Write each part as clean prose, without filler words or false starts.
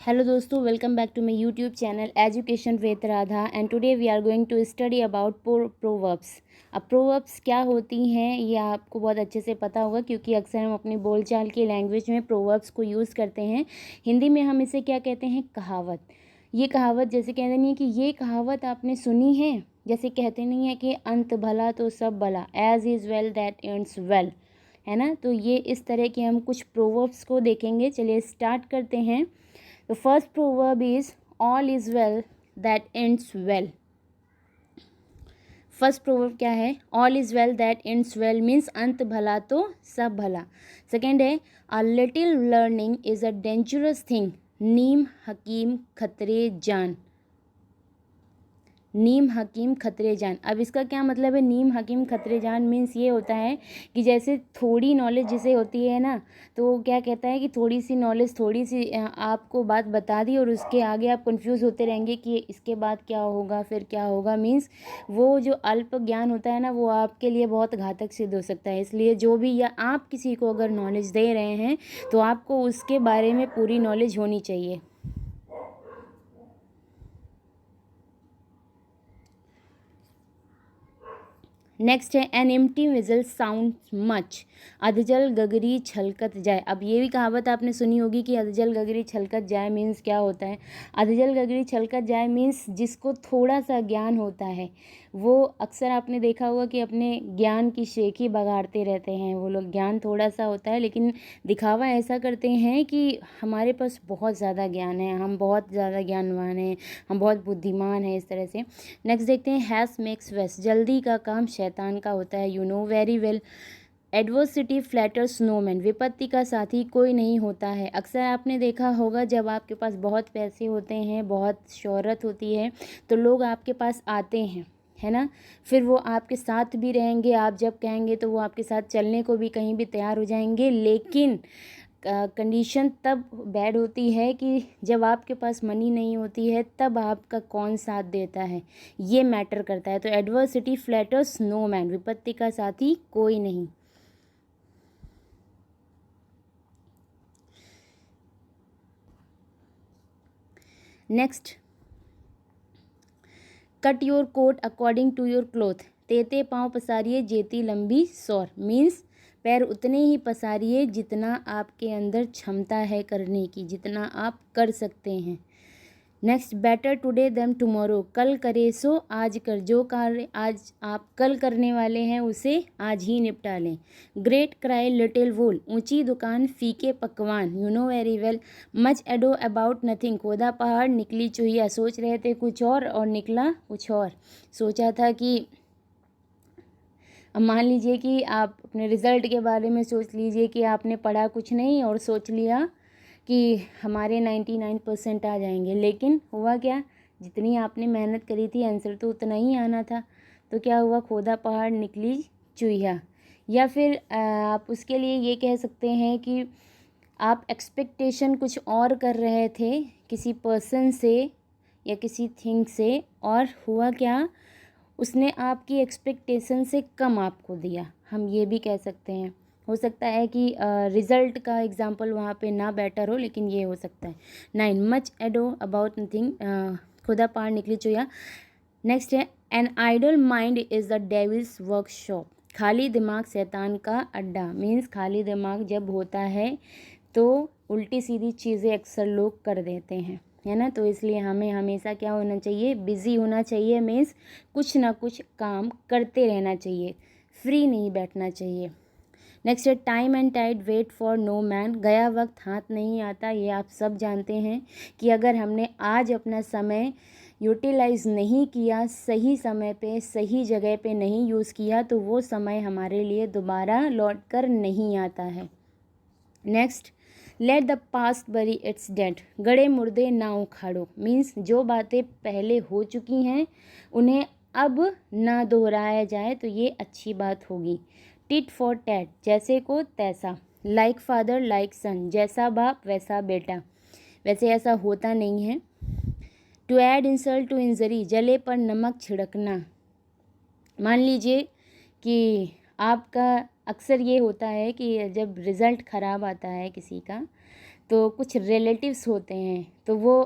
Hello दोस्तों, welcome back to my YouTube channel education with Radha and today we are going to study about proverbs. अब proverbs क्या होती हैं ये आपको बहुत अच्छे से पता होगा, क्योंकि अक्सर हम अपनी बोलचाल की लैंग्वेज में प्रोवर्ब्स को यूज़ करते हैं। हिंदी में हम इसे क्या कहते हैं? कहावत। ये कहावत जैसे कहते नहीं है कि ये कहावत आपने सुनी है, जैसे कहते नहीं है कि अंत भला तो सब भला, as is well that ends well, है ना। तो ये इस तरह के हम कुछ प्रोवर्ब्स को देखेंगे। चलिए स्टार्ट करते हैं। The first proverb is all is well that ends well. First proverb क्या है? All is well that ends well means अंत भला तो सब भला। सेकेंड है a little learning is a dangerous thing, नीम हकीम खतरे जान। नीम हकीम खतरे जान। अब इसका क्या मतलब है? नीम हकीम खतरे जान मीन्स ये होता है कि जैसे थोड़ी नॉलेज जिसे होती है ना, तो वो क्या कहता है कि थोड़ी सी नॉलेज, थोड़ी सी आपको बात बता दी और उसके आगे आप कंफ्यूज होते रहेंगे कि इसके बाद क्या होगा, फिर क्या होगा। मीन्स वो जो अल्प ज्ञान होता है ना, वो आपके लिए बहुत घातक सिद्ध हो सकता है। इसलिए जो भी, या आप किसी को अगर नॉलेज दे रहे हैं तो आपको उसके बारे में पूरी नॉलेज होनी चाहिए। नेक्स्ट है an empty vessel sound much, अधजल गगरी छलकत जाए। अब ये भी कहावत आपने सुनी होगी कि अधजल गगरी छलकत जाए मीन्स क्या होता है? अधजल गगरी छलकत जाए मीन्स जिसको थोड़ा सा ज्ञान होता है वो, अक्सर आपने देखा होगा कि अपने ज्ञान की शेखी बगाड़ते रहते हैं। वो लोग, ज्ञान थोड़ा सा होता है लेकिन दिखावा ऐसा करते हैं कि हमारे पास बहुत ज़्यादा ज्ञान है, हम बहुत ज़्यादा ज्ञानवान हैं, हम बहुत बुद्धिमान हैं, इस तरह से। नेक्स्ट देखते हैं हैस मेक्स वेस्ट, जल्दी का काम शैतान का होता है, you know very well. Adversity flatters no man, विपत्ति का साथी कोई नहीं होता है। अक्सर आपने देखा होगा जब आपके पास बहुत पैसे होते हैं, बहुत शोहरत होती है, तो लोग आपके पास आते हैं, है ना। फिर वो आपके साथ भी रहेंगे, आप जब कहेंगे तो वो आपके साथ चलने को भी कहीं भी तैयार हो जाएंगे। लेकिन कंडीशन तब बैड होती है कि जब आपके पास मनी नहीं होती है, तब आपका कौन साथ देता है, ये मैटर करता है। तो एडवर्सिटी फ्लैटर्स नो मैन, विपत्ति का साथी कोई नहीं। Next, cut your coat according to your cloth, तेते पाँव पसारिए जेती लंबी सौर। मीन्स पैर उतने ही पसारिए जितना आपके अंदर क्षमता है करने की, जितना आप कर सकते हैं। Next, better today than tomorrow, कल करे सो आज कर, जो कार्य आज आप कल करने वाले हैं उसे आज ही निपटा लें। ग्रेट क्राई लिटिल वूल, ऊंची दुकान फीके पकवान, you know very well. Much ado about nothing, खोदा पहाड़ निकली चुहिया, सोच रहे थे कुछ और निकला कुछ और। सोचा था कि, अब मान लीजिए कि आप अपने रिज़ल्ट के बारे में सोच लीजिए कि आपने पढ़ा कुछ नहीं और सोच लिया कि हमारे 99% आ जाएंगे, लेकिन हुआ क्या? जितनी आपने मेहनत करी थी आंसर तो उतना ही आना था। तो क्या हुआ? खोदा पहाड़ निकली चुहिया। या फिर आप उसके लिए ये कह सकते हैं कि आप एक्सपेक्टेशन कुछ और कर रहे थे किसी पर्सन से या किसी थिंग से, और हुआ क्या? उसने आपकी एक्सपेक्टेशन से कम आपको दिया, हम ये भी कह सकते हैं। हो सकता है कि रिज़ल्ट का एग्जाम्पल वहाँ पे ना बेटर हो, लेकिन ये हो सकता है। 9, मच एडो अबाउट नथिंग, खुदा पार निकली चुया। नेक्स्ट है an idle mind is the devil's workshop, खाली दिमाग शैतान का अड्डा। मीन्स खाली दिमाग जब होता है तो उल्टी सीधी चीज़ें अक्सर लोग कर देते हैं, है ना। तो इसलिए हमें हमेशा क्या होना चाहिए? बिज़ी होना चाहिए। मीन्स कुछ ना कुछ काम करते रहना चाहिए, फ्री नहीं बैठना चाहिए। नेक्स्ट है time and tide wait for no man, गया वक्त हाथ नहीं आता। ये आप सब जानते हैं कि अगर हमने आज अपना समय यूटिलाइज़ नहीं किया, सही समय पे सही जगह पे नहीं यूज़ किया, तो वो समय हमारे लिए दोबारा लौट कर नहीं आता है। नेक्स्ट, लेट द पास्ट बरी इट्स डेड, गड़े मुर्दे ना उखाड़ो। मीन्स जो बातें पहले हो चुकी हैं उन्हें अब ना दोहराया जाए, तो ये अच्छी बात होगी। टिट फॉर टैट, जैसे को तैसा। लाइक फादर लाइक सन, जैसा बाप वैसा बेटा। वैसे ऐसा होता नहीं है। To add insult to injury, जले पर नमक छिड़कना। मान लीजिए कि आपका, अक्सर ये होता है कि जब रिज़ल्ट ख़राब आता है किसी का, तो कुछ रिलेटिव्स होते हैं, तो वो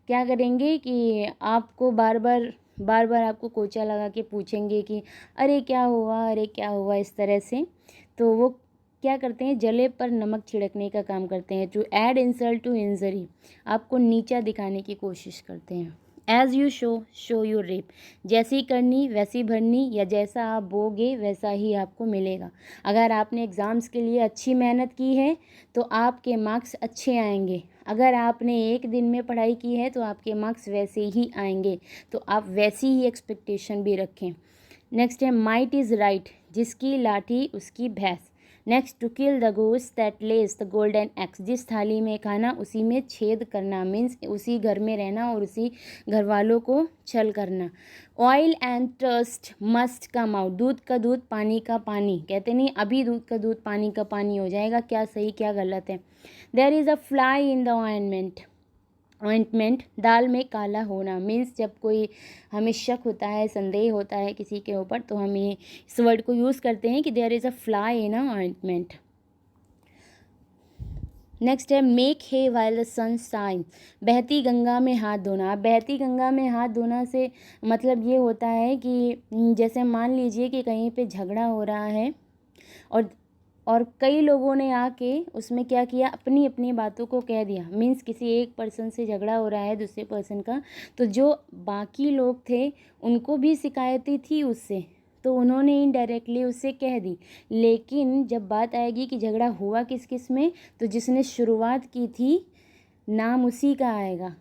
क्या करेंगे कि आपको बार बार आपको कोचा लगा के पूछेंगे कि अरे क्या हुआ, अरे क्या हुआ, इस तरह से। तो वो क्या करते हैं, जले पर नमक छिड़कने का काम करते हैं, to add insult to injury, आपको नीचा दिखाने की कोशिश करते हैं। As you sow you reap, जैसी करनी वैसी भरनी, या जैसा आप बोगे वैसा ही आपको मिलेगा। अगर आपने एग्ज़ाम्स के लिए अच्छी मेहनत की है तो आपके मार्क्स अच्छे आएंगे, अगर आपने एक दिन में पढ़ाई की है तो आपके मार्क्स वैसे ही आएंगे, तो आप वैसी ही एक्सपेक्टेशन भी रखें। नेक्स्ट है माइट इज़ राइट, जिसकी लाठी उसकी भैंस। Next, to kill the goose that lays the golden eggs, जिस थाली में खाना उसी में छेद करना, मीन्स उसी घर में रहना और उसी घर वालों को छल करना। Oil and trust must come out, दूध का दूध पानी का पानी, कहते नहीं अभी दूध का दूध पानी का पानी हो जाएगा, क्या सही क्या गलत है। There is a fly in the ointment, दाल में काला होना, मीन्स जब कोई हमें शक होता है, संदेह होता है किसी के ऊपर, तो हम ये इस वर्ड को यूज़ करते हैं कि there is a fly in a ointment. Next है make hay while the sun shine, बहती गंगा में हाथ धोना। बहती गंगा में हाथ धोना से मतलब ये होता है कि जैसे मान लीजिए कि कहीं पे झगड़ा हो रहा है और कई लोगों ने आके उसमें क्या किया, अपनी अपनी बातों को कह दिया, मीन्स किसी एक पर्सन से झगड़ा हो रहा है दूसरे पर्सन का, तो जो बाकी लोग थे उनको भी शिकायतें थी उससे, तो उन्होंने इनडायरेक्टली उससे कह दी। लेकिन जब बात आएगी कि झगड़ा हुआ किस किस में, तो जिसने शुरुआत की थी नाम उसी का आएगा,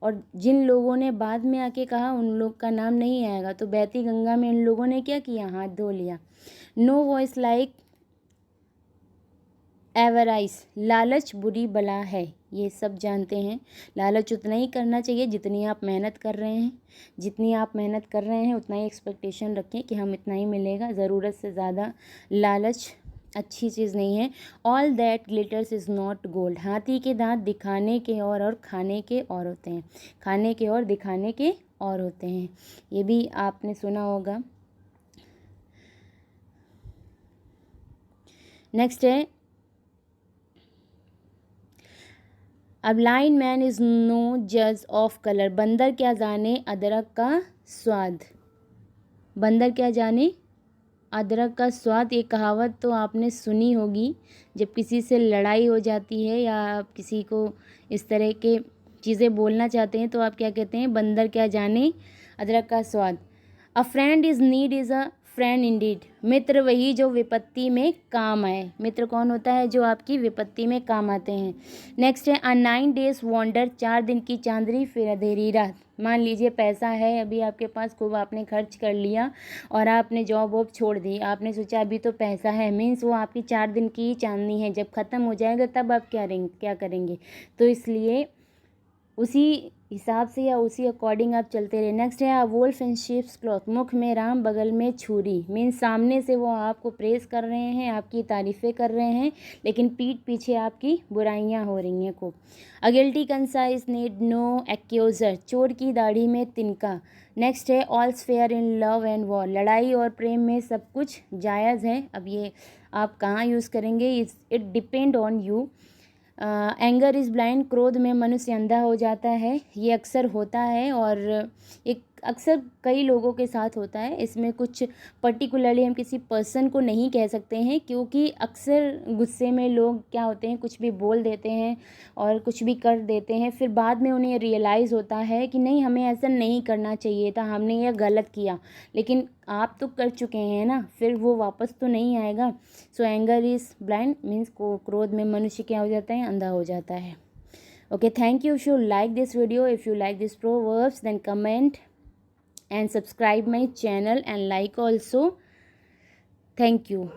और जिन लोगों ने बाद में आके कहा उन लोग का नाम नहीं आएगा। तो बहती गंगा में इन लोगों ने क्या किया, हाथ धो लिया। नो वॉइस लाइक एवराइस, लालच बुरी बला है, ये सब जानते हैं। लालच उतना ही करना चाहिए जितनी आप मेहनत कर रहे हैं, जितनी आप मेहनत कर रहे हैं उतना ही एक्सपेक्टेशन रखें कि हम इतना ही मिलेगा, ज़रूरत से ज़्यादा लालच अच्छी चीज़ नहीं है। All that glitters is not gold, हाथी के दांत दिखाने के और खाने के और होते हैं, खाने के और दिखाने के और होते हैं, ये भी आपने सुना होगा। नेक्स्ट है अब ब्लाइंड मैन इज़ नो जज ऑफ कलर, बंदर क्या जाने अदरक का स्वाद, बंदर क्या जाने अदरक का स्वाद, ये कहावत तो आपने सुनी होगी। जब किसी से लड़ाई हो जाती है या आप किसी को इस तरह के चीज़ें बोलना चाहते हैं तो आप क्या कहते हैं, बंदर क्या जाने अदरक का स्वाद। A friend is need is a friend indeed, मित्र वही जो विपत्ति में काम आए, मित्र कौन होता है, जो आपकी विपत्ति में काम आते हैं। नेक्स्ट है अ 9 days वॉन्डर, 4 दिन की चांदनी फिर अंधेरी रात। मान लीजिए पैसा है अभी आपके पास, खूब आपने खर्च कर लिया और आपने जॉब वॉब छोड़ दी, आपने सोचा अभी तो पैसा है, मीन्स वो आपकी 4 दिन की चांदनी है, जब ख़त्म हो जाएगा तब आप क्या करेंगे। तो इसलिए उसी हिसाब से या उसी अकॉर्डिंग आप चलते रहे। नेक्स्ट है वोल्फ इन शीप्स क्लॉथ, मुख में राम बगल में छुरी, मीन्स सामने से वो आपको प्रेस कर रहे हैं, आपकी तारीफ़ें कर रहे हैं, लेकिन पीठ पीछे आपकी बुराइयां हो रही हैं खूब। A guilty conscience need no accuser, चोर की दाढ़ी में तिनका। नेक्स्ट है all's fair in love and war, लड़ाई और प्रेम में सब कुछ जायज़ है। अब ये आप कहाँ यूज़ करेंगे, it depend on you. Anger is blind, क्रोध में मनुष्य अंधा हो जाता है, ये अक्सर होता है और एक अक्सर कई लोगों के साथ होता है। इसमें कुछ पर्टिकुलरली हम किसी पर्सन को नहीं कह सकते हैं, क्योंकि अक्सर गुस्से में लोग क्या होते हैं, कुछ भी बोल देते हैं और कुछ भी कर देते हैं, फिर बाद में उन्हें रियलाइज़ होता है कि नहीं हमें ऐसा नहीं करना चाहिए था, हमने यह गलत किया, लेकिन आप तो कर चुके हैं ना, फिर वो वापस तो नहीं आएगा। सो एंगर इज़ ब्लाइंड मीन्स क्रोध में मनुष्य क्या हो जाता है, अंधा हो जाता है। Okay, thank you. If you like this video, if you like this proverbs, then comment and subscribe my channel and like also. Thank you.